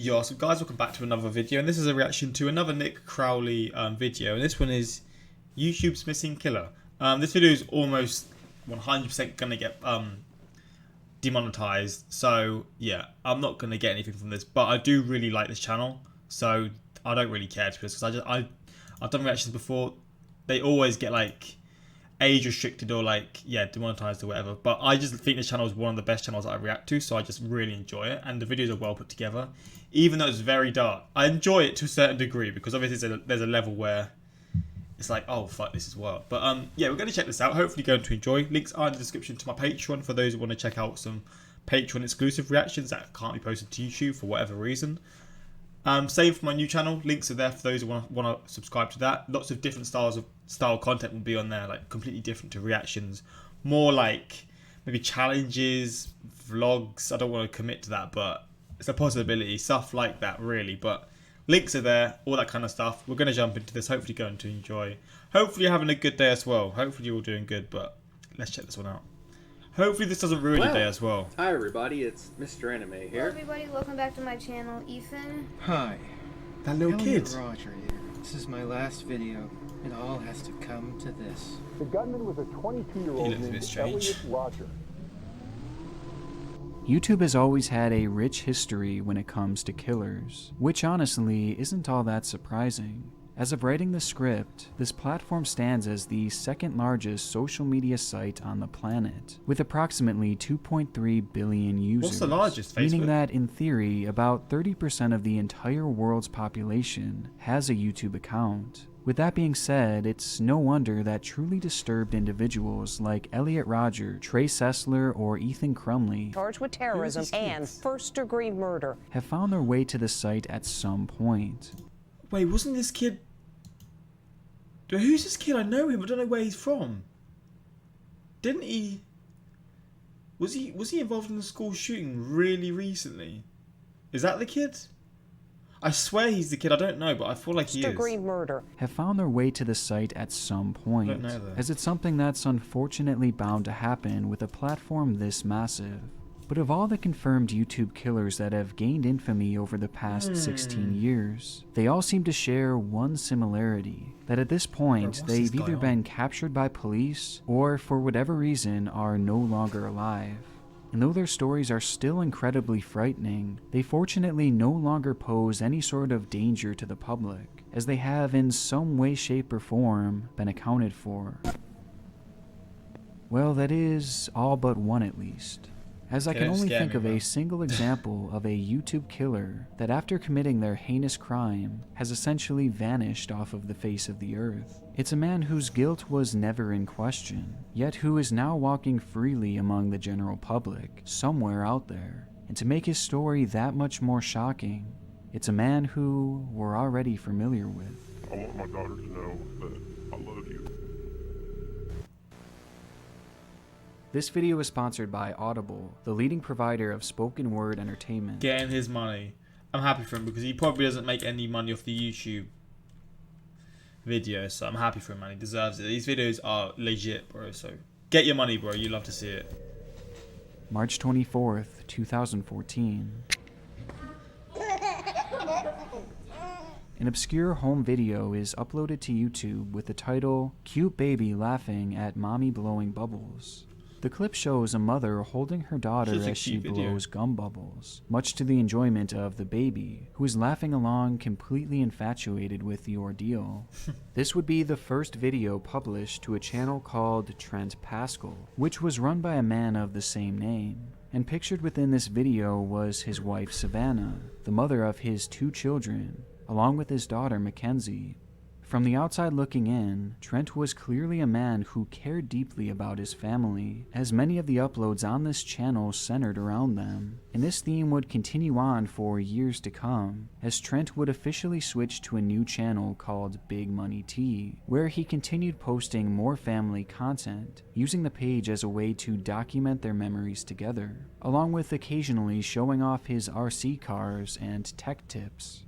Yo, so guys, welcome back to another video, and this is a reaction to another Nick Crowley video, and this one is YouTube's Missing Killer. This video is almost 100% gonna get demonetized, so yeah, I'm not gonna get anything from this, but I do really like this channel, so I don't really care to be honest, because I've done reactions before. They always get like age restricted or like demonetized or whatever, but I just think this channel is one of the best channels that I react to, so I just really enjoy it, and the videos are well put together even though it's very dark. I enjoy it to a certain degree because obviously there's a level where it's like, oh fuck, this is wild. But yeah, we're going to check this out, hopefully going to enjoy. Links are in the description to my Patreon for those who want to check out some Patreon exclusive reactions that can't be posted to YouTube for whatever reason. Same for my new channel, links are there for those who want to subscribe to that. Lots of different style content will be on there, like completely different to reactions, more like maybe challenges, vlogs. I don't want to commit to that, but it's a possibility, stuff like that really. But links are there, all that kind of stuff. We're going to jump into this, hopefully going to enjoy. Hopefully you're having a good day as well. Hopefully you're all doing good, but let's check this one out. Hopefully this doesn't ruin your day as well. Hi everybody, it's Mr. Anime here. Hello everybody, welcome back to my channel, Ethan. Hi. That little kid. Roger here. This is my last video. It all has to come to this. The gunman was a 22-year-old named Elliot Roger. YouTube has always had a rich history when it comes to killers, which honestly isn't all that surprising. As of writing the script, this platform stands as the second largest social media site on the planet, with approximately 2.3 billion users. What's the largest? Facebook? Meaning that, in theory, about 30% of the entire world's population has a YouTube account. With that being said, it's no wonder that truly disturbed individuals like Elliot Roger, Trey Sessler, or Ethan Crumley, charged with terrorism and first-degree murder, have found their way to the site at some point. Wait, wasn't this kid... Who's this kid? I know him, I don't know where he's from. Didn't he... Was he involved in the school shooting really recently? Is that the kid? I swear he's the kid, I don't know, but I feel like he is. First-degree murder. Have found their way to the site at some point, I don't know that. as it's something that's unfortunately bound to happen with a platform this massive. But of all the confirmed YouTube killers that have gained infamy over the past 16 years, they all seem to share one similarity, that at this point they've either been captured by police or for whatever reason are no longer alive. And though their stories are still incredibly frightening, they fortunately no longer pose any sort of danger to the public, as they have in some way, shape, or form been accounted for. Well, that is all but one at least, as I can only think of a single example of a YouTube killer that after committing their heinous crime has essentially vanished off of the face of the earth. It's a man whose guilt was never in question, yet who is now walking freely among the general public, somewhere out there. And to make his story that much more shocking, it's a man who we're already familiar with. I want my daughter to know that I love you. This video is sponsored by Audible, the leading provider of spoken word entertainment. Getting his money. I'm happy for him because he probably doesn't make any money off the YouTube videos, so I'm happy for him, man. He deserves it. These videos are legit, bro, so get your money, bro. You love to see it. March 24th, 2014. An obscure home video is uploaded to YouTube with the title, "Cute Baby Laughing at Mommy Blowing Bubbles." The clip shows a mother holding her daughter as she blows gum bubbles, much to the enjoyment of the baby, who is laughing along completely infatuated with the ordeal. This would be the first video published to a channel called Trent Pascal, which was run by a man of the same name. And pictured within this video was his wife Savannah, the mother of his 2 children, along with his daughter Mackenzie. From the outside looking in, Trent was clearly a man who cared deeply about his family, as many of the uploads on this channel centered around them. And this theme would continue on for years to come, as Trent would officially switch to a new channel called Big Money T, where he continued posting more family content, using the page as a way to document their memories together, along with occasionally showing off his RC cars and tech tips.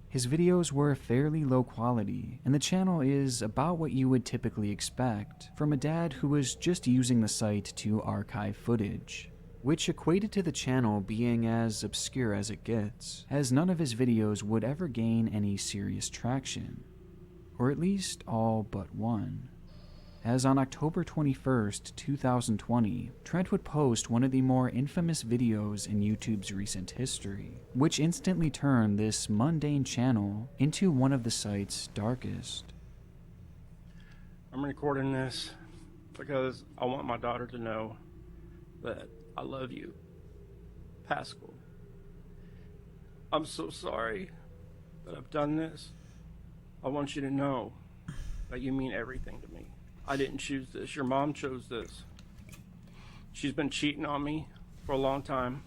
His videos were fairly low quality, and the channel is about what you would typically expect from a dad who was just using the site to archive footage. which equated to the channel being as obscure as it gets, as none of his videos would ever gain any serious traction, or at least all but one. As on October 21st, 2020, Trent would post one of the more infamous videos in YouTube's recent history, which instantly turned this mundane channel into one of the site's darkest. I'm recording this because I want my daughter to know that I love you, Pascal. I'm so sorry that I've done this. I want you to know that you mean everything to me. I didn't choose this. Your mom chose this. She's been cheating on me for a long time.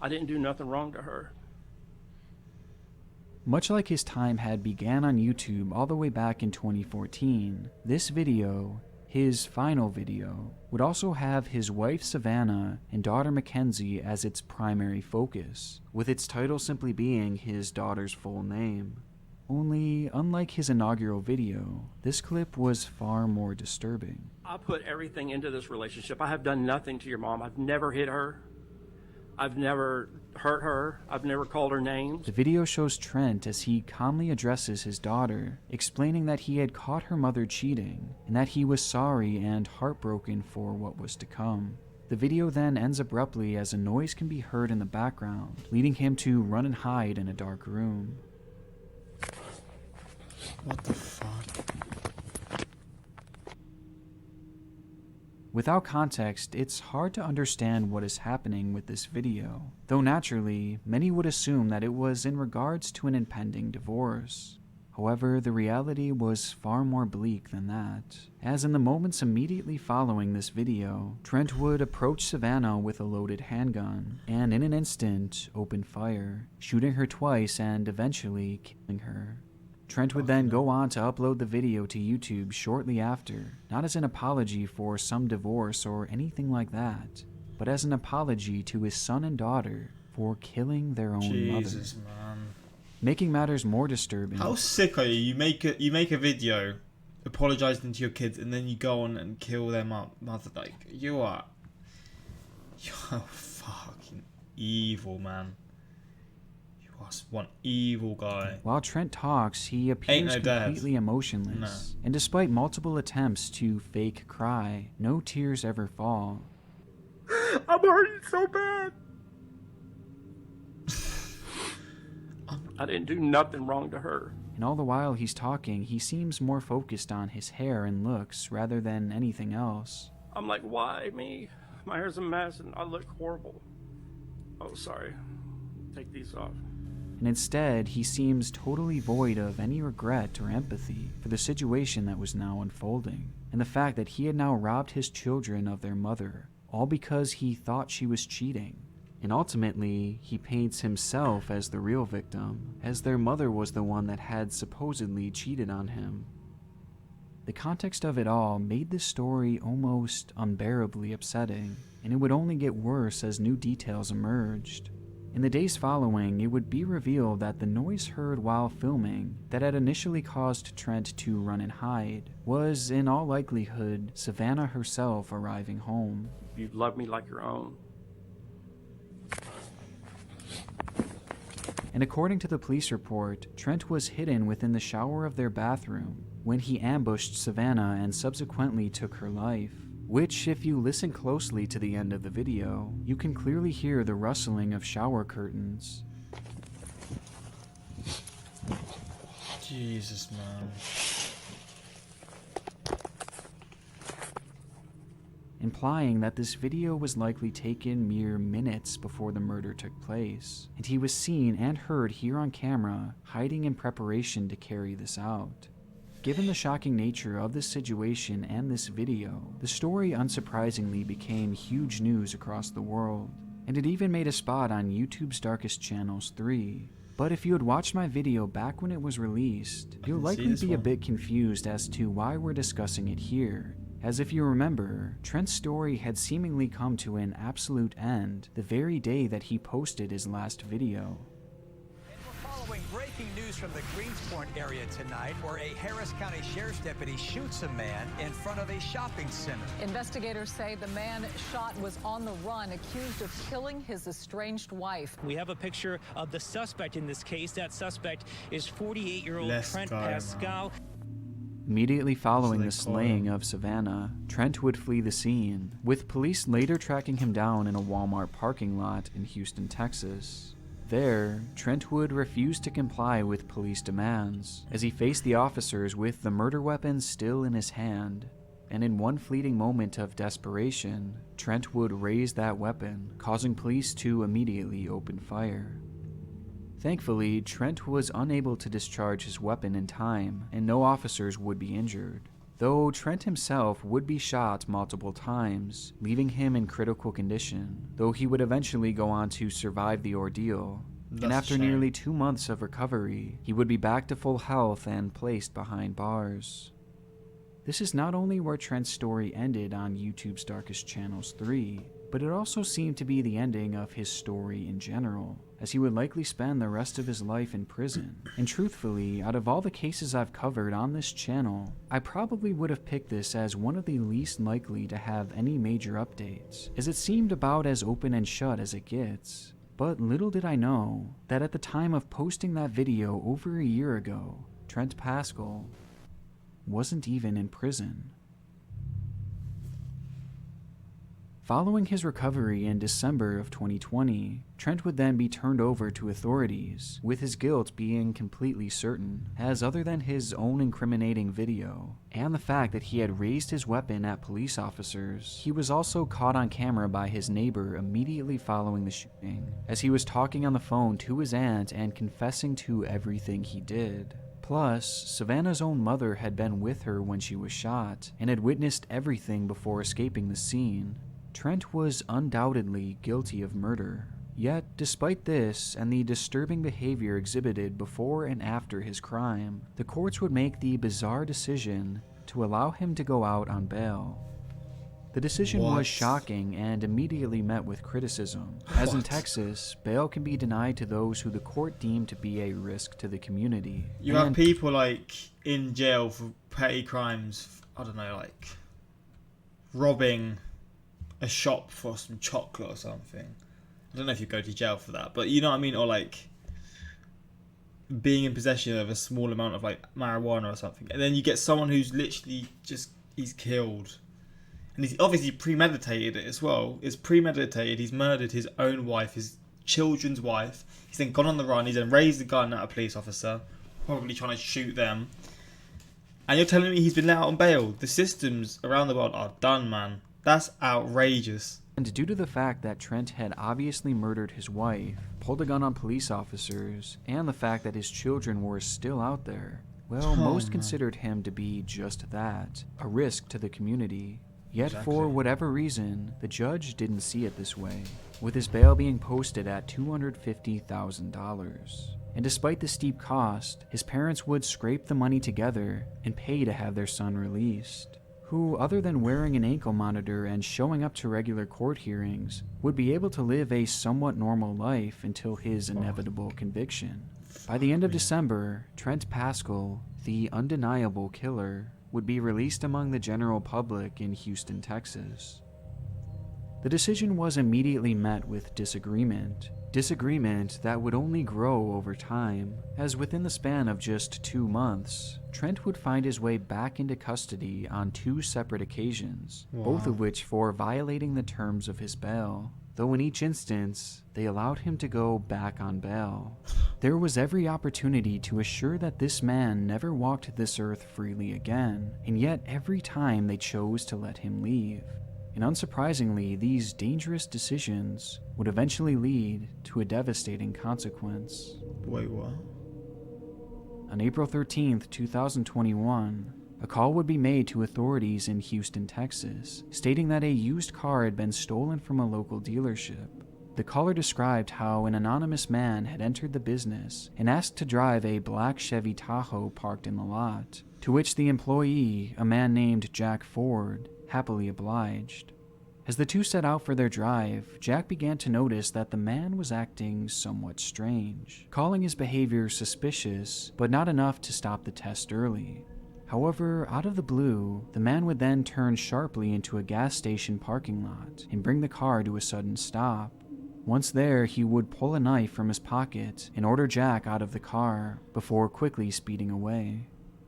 I didn't do nothing wrong to her. Much like his time had began on YouTube all the way back in 2014, this video, his final video, would also have his wife Savannah and daughter Mackenzie as its primary focus, with its title simply being his daughter's full name. Only, unlike his inaugural video, this clip was far more disturbing. I put everything into this relationship. I have done nothing to your mom. I've never hit her. I've never hurt her. I've never called her names. The video shows Trent as he calmly addresses his daughter, explaining that he had caught her mother cheating, and that he was sorry and heartbroken for what was to come. The video then ends abruptly as a noise can be heard in the background, leading him to run and hide in a dark room. What the fuck? Without context, it's hard to understand what is happening with this video, though naturally, many would assume that it was in regards to an impending divorce. However, the reality was far more bleak than that, as in the moments immediately following this video, Trent would approach Savannah with a loaded handgun, and in an instant, open fire, shooting her twice and eventually killing her. Trent would then go on to upload the video to YouTube shortly after, not as an apology for some divorce or anything like that, but as an apology to his son and daughter for killing their own Jesus, mother. man. Making matters more disturbing. How sick are you? You make a video apologizing to your kids, and then you go on and kill their mother. Like, you're fucking evil, man. One evil guy. While Trent talks, he appears completely emotionless, and despite multiple attempts to fake cry, no tears ever fall. I'm hurting so bad. I didn't do nothing wrong to her. And all the while he's talking, he seems more focused on his hair and looks rather than anything else. I'm like, why me? My hair's a mess and I look horrible. Oh, sorry. Take these off. And instead, he seems totally void of any regret or empathy for the situation that was now unfolding, and the fact that he had now robbed his children of their mother, all because he thought she was cheating. And ultimately, he paints himself as the real victim, as their mother was the one that had supposedly cheated on him. The context of it all made this story almost unbearably upsetting, and it would only get worse as new details emerged. In the days following, it would be revealed that the noise heard while filming that had initially caused Trent to run and hide was, in all likelihood, Savannah herself arriving home. You love me like your own. And according to the police report, Trent was hidden within the shower of their bathroom when he ambushed Savannah and subsequently took her life. Which, if you listen closely to the end of the video, you can clearly hear the rustling of shower curtains. Jesus, man. Implying that this video was likely taken mere minutes before the murder took place, and he was seen and heard here on camera, hiding in preparation to carry this out. Given the shocking nature of this situation and this video, the story unsurprisingly became huge news across the world, and it even made a spot on YouTube's Darkest Channels 3. But if you had watched my video back when it was released, you'll likely be a bit confused as to why we're discussing it here, as if you remember, Trent's story had seemingly come to an absolute end the very day that he posted his last video. And we're following breaking news from the Greensport area tonight, where a Harris County Sheriff's deputy shoots a man in front of a shopping center. Investigators say the man shot was on the run, accused of killing his estranged wife. We have a picture of the suspect in this case. That suspect is 48-year-old Trent Pascal. Immediately following the slaying of Savannah, Trent would flee the scene, with police later tracking him down in a Walmart parking lot in Houston, Texas. There, Trent would refuse to comply with police demands, as he faced the officers with the murder weapon still in his hand. And in one fleeting moment of desperation, Trent would raise that weapon, causing police to immediately open fire. Thankfully, Trent was unable to discharge his weapon in time, and no officers would be injured, though Trent himself would be shot multiple times, leaving him in critical condition, though he would eventually go on to survive the ordeal. And after nearly 2 months of recovery, he would be back to full health and placed behind bars. This is not only where Trent's story ended on YouTube's Darkest Channels 3, but it also seemed to be the ending of his story in general, as he would likely spend the rest of his life in prison. And truthfully, out of all the cases I've covered on this channel, I probably would have picked this as one of the least likely to have any major updates, as it seemed about as open and shut as it gets. But little did I know that at the time of posting that video over a year ago, Trent Pascal wasn't even in prison. Following his recovery in December of 2020, Trent would then be turned over to authorities, with his guilt being completely certain, as other than his own incriminating video, and the fact that he had raised his weapon at police officers, he was also caught on camera by his neighbor immediately following the shooting, as he was talking on the phone to his aunt and confessing to everything he did. Plus, Savannah's own mother had been with her when she was shot, and had witnessed everything before escaping the scene. Trent was undoubtedly guilty of murder. Yet, despite this and the disturbing behavior exhibited before and after his crime, the courts would make the bizarre decision to allow him to go out on bail. The decision was shocking and immediately met with criticism, as in Texas, bail can be denied to those who the court deemed to be a risk to the community. You have people like in jail for petty crimes, I don't know, like robbing a shop for some chocolate or something. I don't know if you go to jail for that, but you know what I mean? Or like being in possession of a small amount of like marijuana or something. And then you get someone who's literally just, he's killed. And he's obviously premeditated it as well. It's premeditated. He's murdered his own wife, his children's wife. He's then gone on the run. He's then raised a gun at a police officer, probably trying to shoot them. And you're telling me he's been let out on bail? The systems around the world are done, man. That's outrageous. And due to the fact that Trent had obviously murdered his wife, pulled a gun on police officers, and the fact that his children were still out there, well, most considered him to be just that, a risk to the community. Yet for whatever reason, the judge didn't see it this way, with his bail being posted at $250,000. And despite the steep cost, his parents would scrape the money together and pay to have their son released, who, other than wearing an ankle monitor and showing up to regular court hearings, would be able to live a somewhat normal life until his inevitable conviction. By the end of December, Trent Pascal, the undeniable killer, would be released among the general public in Houston, Texas. The decision was immediately met with disagreement that would only grow over time, as within the span of just 2 months, Trent would find his way back into custody on 2 separate occasions, both of which for violating the terms of his bail, though in each instance, they allowed him to go back on bail. There was every opportunity to assure that this man never walked this earth freely again, and yet every time they chose to let him leave. And unsurprisingly, these dangerous decisions would eventually lead to a devastating consequence. Wait, what? On April 13th, 2021, a call would be made to authorities in Houston, Texas, stating that a used car had been stolen from a local dealership. The caller described how an anonymous man had entered the business and asked to drive a black Chevy Tahoe parked in the lot, to which the employee, a man named Jack Ford, happily obliged. As the two set out for their drive, Jack began to notice that the man was acting somewhat strange, calling his behavior suspicious, but not enough to stop the test early. However, out of the blue, the man would then turn sharply into a gas station parking lot and bring the car to a sudden stop. Once there, he would pull a knife from his pocket and order Jack out of the car before quickly speeding away.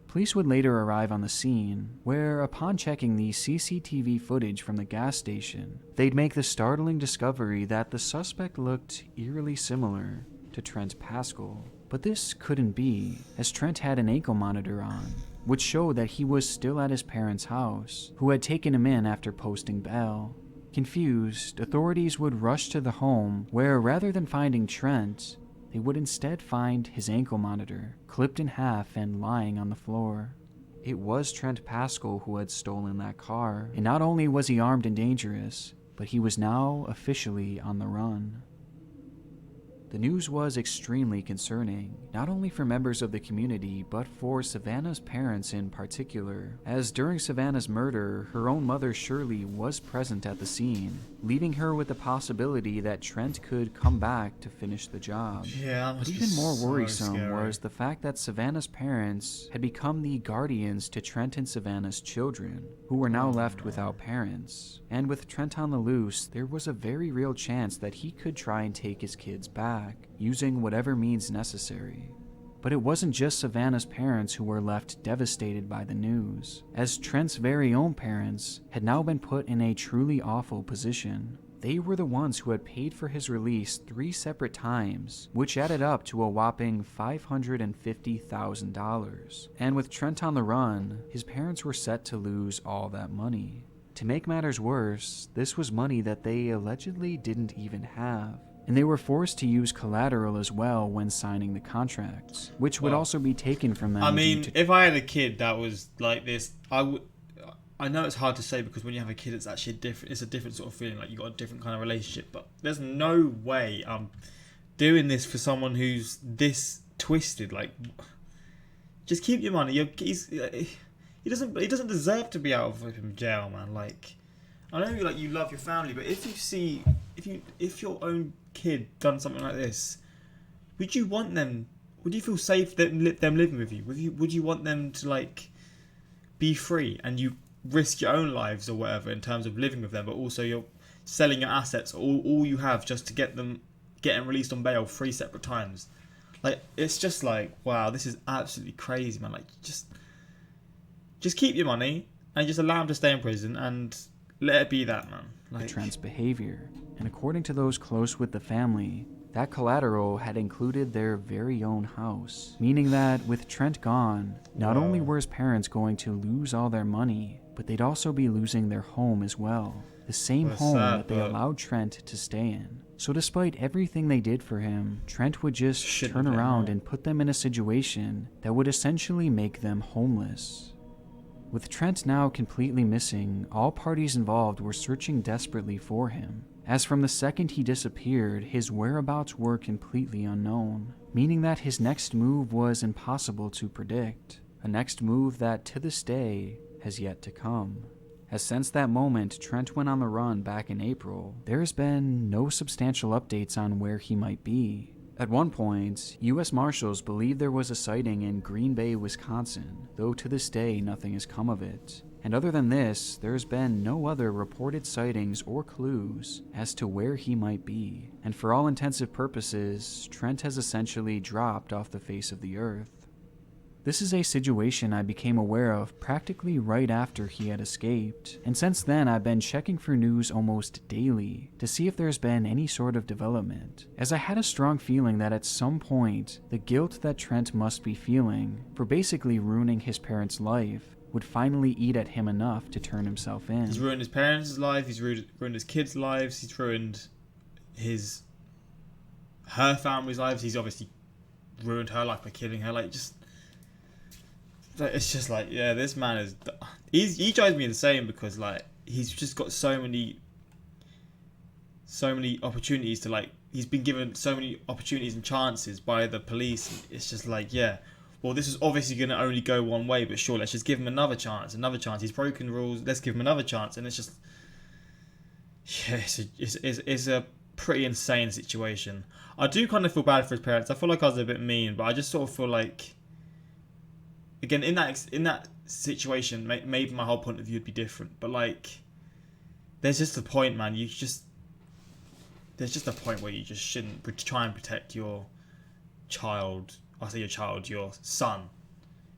Police would later arrive on the scene, where, upon checking the CCTV footage from the gas station, they'd make the startling discovery that the suspect looked eerily similar to Trent Pascal. But this couldn't be, as Trent had an ankle monitor on, which showed that he was still at his parents' house, who had taken him in after posting bail. Confused, authorities would rush to the home, where rather than finding Trent, they would instead find his ankle monitor, clipped in half and lying on the floor. It was Trent Pascal who had stolen that car, and not only was he armed and dangerous, but he was now officially on the run. The news was extremely concerning, not only for members of the community, but for Savannah's parents in particular, as during Savannah's murder, her own mother Shirley was present at the scene, leaving her with the possibility that Trent could come back to finish the job. Yeah, but even more worrisome was the fact that Savannah's parents had become the guardians to Trent and Savannah's children, who were now left without parents. And with Trent on the loose, there was a very real chance that he could try and take his kids back, using whatever means necessary. But it wasn't just Savannah's parents who were left devastated by the news, as Trent's very own parents had now been put in a truly awful position. They were the ones who had paid for his release 3 separate times, which added up to a whopping $550,000. And with Trent on the run, his parents were set to lose all that money. To make matters worse, this was money that they allegedly didn't even have, and they were forced to use collateral as well when signing the contracts, which would also be taken from them. I mean, if I had a kid that was like this, I know it's hard to say because when you have a kid, it's actually different. It's a different sort of feeling, like you got a different kind of relationship. But there's no way I'm doing this for someone who's this twisted. Like, just keep your money. He doesn't deserve to be out of jail, man. Like, I know like you love your family, but if your own kid done something like this, would you want them? Would you feel safe them living with you? Would you want them to like be free and you risk your own lives or whatever in terms of living with them, but also you're selling your assets, all you have, just to get them released on bail 3 separate times? Like, it's just like, wow, this is absolutely crazy, man. Like, just keep your money and just allow him to stay in prison and let it be that, man. Like, Trent's behavior. And according to those close with the family, that collateral had included their very own house, meaning that with Trent gone, not only were his parents going to lose all their money, but they'd also be losing their home as well. The same home that they allowed Trent to stay in. So despite everything they did for him, Trent would just turn around and put them in a situation that would essentially make them homeless. With Trent now completely missing, all parties involved were searching desperately for him, as from the second he disappeared, his whereabouts were completely unknown, meaning that his next move was impossible to predict, a next move that to this day has yet to come. As since that moment Trent went on the run back in April, there has been no substantial updates on where he might be. At one point, U.S. Marshals believed there was a sighting in Green Bay, Wisconsin, though to this day nothing has come of it. And other than this, there has been no other reported sightings or clues as to where he might be. And for all intensive purposes, Trent has essentially dropped off the face of the earth. This is a situation I became aware of practically right after he had escaped, and since then I've been checking for news almost daily to see if there's been any sort of development, as I had a strong feeling that at some point, the guilt that Trent must be feeling for basically ruining his parents' life would finally eat at him enough to turn himself in. He's ruined his parents' life, he's ruined his kids' lives, he's ruined her family's lives, he's obviously ruined her life by killing her. Like, just... It's just like, yeah, this man is... He drives me insane because, like, he's just got so many opportunities to, like... He's been given so many opportunities and chances by the police. It's just like, yeah, well, this is obviously going to only go one way, but sure, let's just give him another chance. He's broken rules, let's give him another chance. And it's just... Yeah, it's a pretty insane situation. I do kind of feel bad for his parents. I feel like I was a bit mean, but I just sort of feel like, again, in that situation, maybe my whole point of view would be different. But like, there's just a point, man. There's just a point where you just shouldn't try and protect your child. I say your child, your son,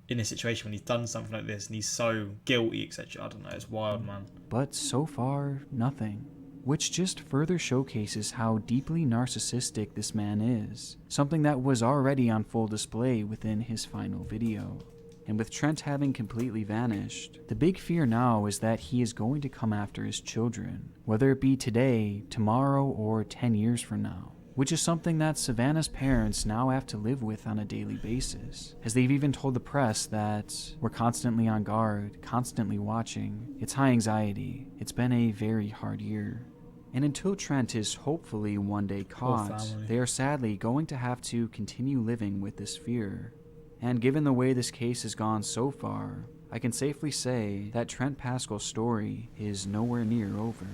in a situation when he's done something like this and he's so guilty, etc. I don't know. It's wild, man. But so far, nothing. Which just further showcases how deeply narcissistic this man is, something that was already on full display within his final video. And with Trent having completely vanished, the big fear now is that he is going to come after his children, whether it be today, tomorrow, or 10 years from now. Which is something that Savannah's parents now have to live with on a daily basis, as they've even told the press that we're constantly on guard, constantly watching. It's high anxiety. It's been a very hard year. And until Trent is hopefully one day caught, they are sadly going to have to continue living with this fear. And given the way this case has gone so far, I can safely say that Trent Pascal's story is nowhere near over.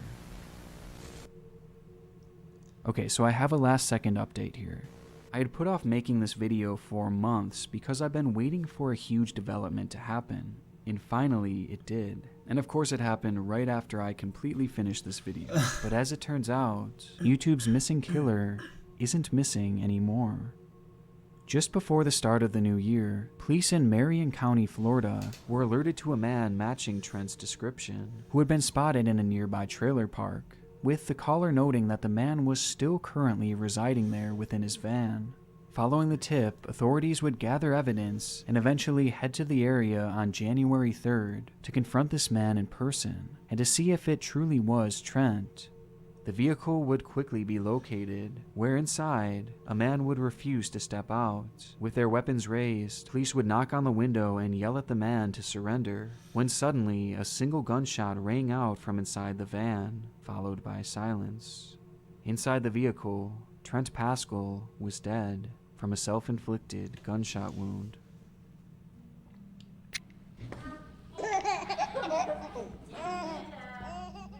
Okay, so I have a last second update here. I had put off making this video for months because I've been waiting for a huge development to happen. And finally, it did. And of course it happened right after I completely finished this video. But as it turns out, YouTube's missing killer isn't missing anymore. Just before the start of the new year, police in Marion County, Florida were alerted to a man matching Trent's description, who had been spotted in a nearby trailer park, with the caller noting that the man was still currently residing there within his van. Following the tip, authorities would gather evidence and eventually head to the area on January 3rd to confront this man in person and to see if it truly was Trent. The vehicle would quickly be located, where inside, a man would refuse to step out. With their weapons raised, police would knock on the window and yell at the man to surrender, when suddenly a single gunshot rang out from inside the van, followed by silence. Inside the vehicle, Trent Pascal was dead from a self-inflicted gunshot wound.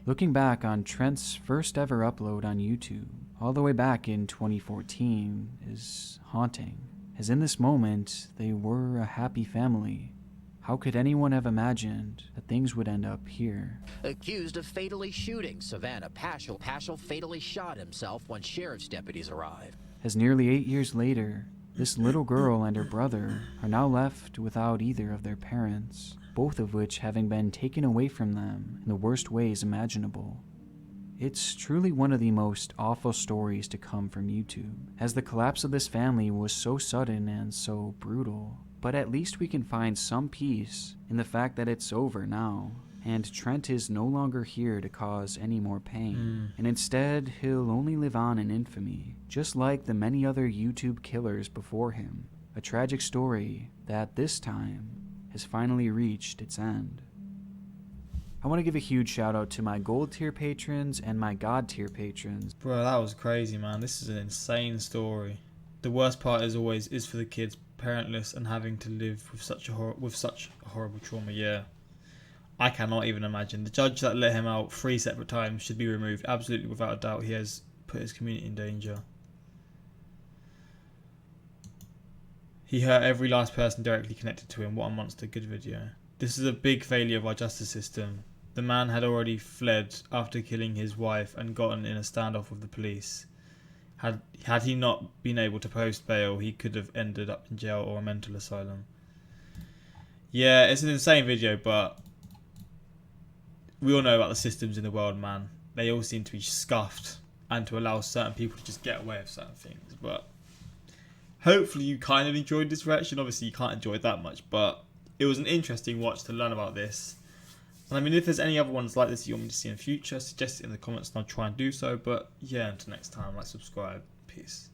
Looking back on Trent's first ever upload on YouTube, all the way back in 2014, is haunting, as in this moment, they were a happy family. How could anyone have imagined that things would end up here? Accused of fatally shooting Savannah Paschal. Paschal fatally shot himself when sheriff's deputies arrived. As nearly 8 years later, this little girl and her brother are now left without either of their parents, both of which having been taken away from them in the worst ways imaginable. It's truly one of the most awful stories to come from YouTube, as the collapse of this family was so sudden and so brutal. But at least we can find some peace in the fact that it's over now, and Trent is no longer here to cause any more pain, and instead he'll only live on in infamy, just like the many other YouTube killers before him. A tragic story that this time has finally reached its end. I want to give a huge shout out to my gold tier patrons and my god tier patrons. Bro, that was crazy, man. This is an insane story. The worst part is for the kids, parentless and having to live with such a horrible trauma. Yeah, I cannot even imagine. The judge that let him out 3 separate times should be removed. Absolutely, without a doubt, he has put his community in danger. He hurt every last person directly connected to him. What a monster. Good video. This is a big failure of our justice system. The man had already fled after killing his wife and gotten in a standoff with the police. Had he not been able to post bail, he could have ended up in jail or a mental asylum. Yeah, it's an insane video, but we all know about the systems in the world, man. They all seem to be scuffed and to allow certain people to just get away with certain things. But hopefully you kind of enjoyed this reaction. Obviously you can't enjoy it that much, but it was an interesting watch to learn about this. And I mean, if there's any other ones like this you want me to see in the future, suggest it in the comments and I'll try and do so. But yeah, until next time, like, subscribe. Peace.